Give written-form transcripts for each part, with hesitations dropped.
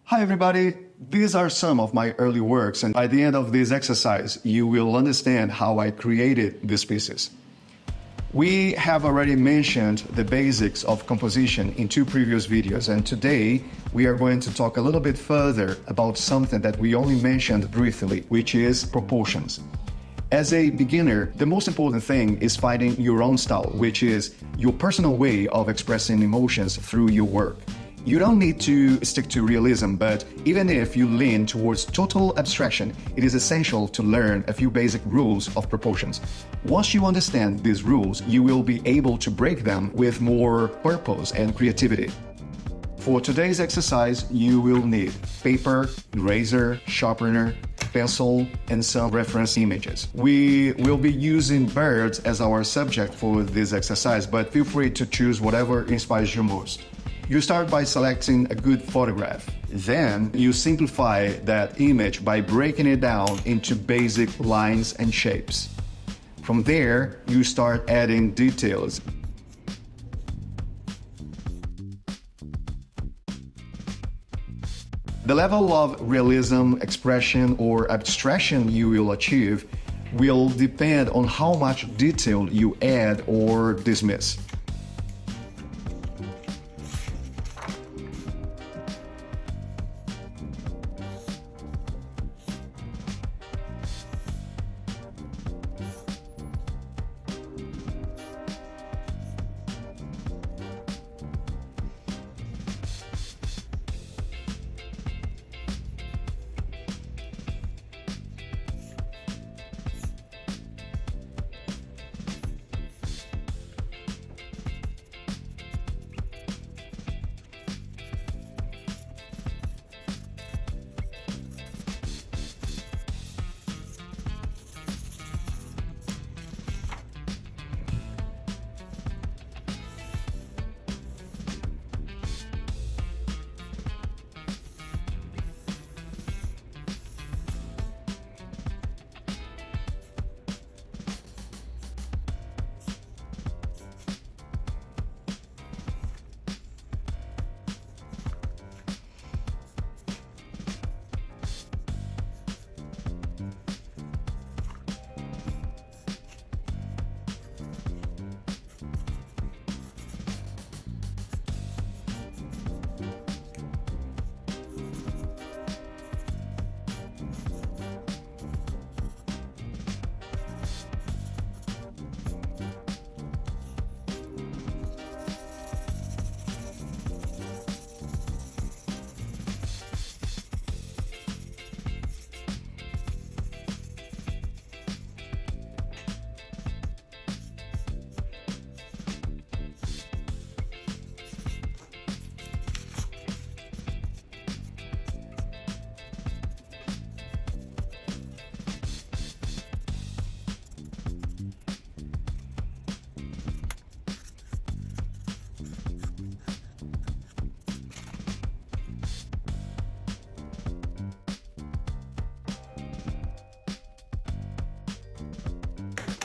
Hi everybody, these are some of my early works, and by the end of this exercise you will understand how I created these pieces. We have already mentioned the basics of composition in two previous videos, and today we are going to talk a little bit further about something that we only mentioned briefly, which is proportions. As a beginner, the most important thing is finding your own style, which is your personal way of expressing emotions through your work. You don't need to stick to realism, but even if you lean towards total abstraction, it is essential to learn a few basic rules of proportions. Once you understand these rules, you will be able to break them with more purpose and creativity. For today's exercise, you will need paper, eraser, sharpener, pencil, and some reference images. We will be using birds as our subject for this exercise, but feel free to choose whatever inspires you most. You start by selecting a good photograph. Then you simplify that image by breaking it down into basic lines and shapes. From there, you start adding details. The level of realism, expression, or abstraction you will achieve will depend on how much detail you add or dismiss.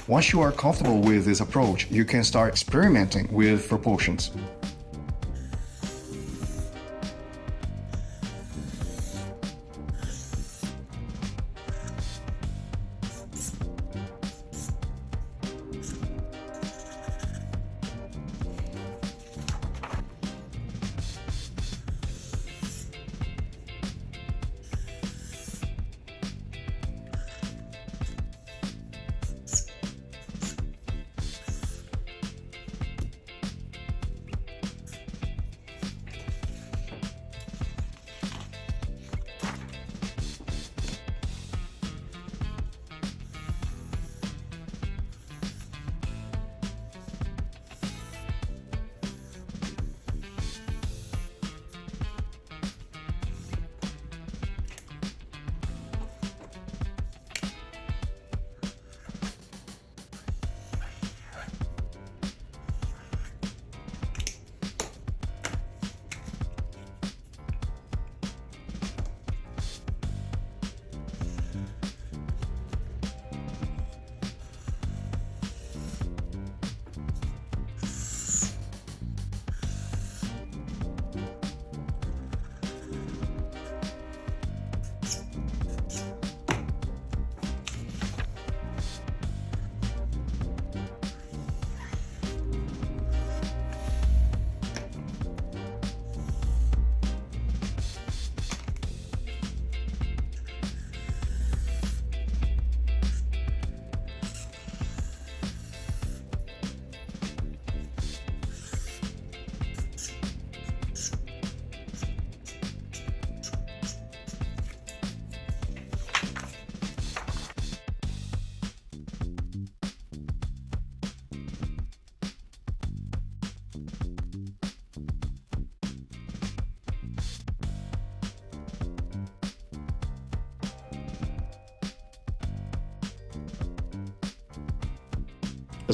Once you are comfortable with this approach, you can start experimenting with proportions.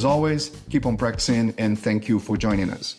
As always, keep on practicing and thank you for joining us.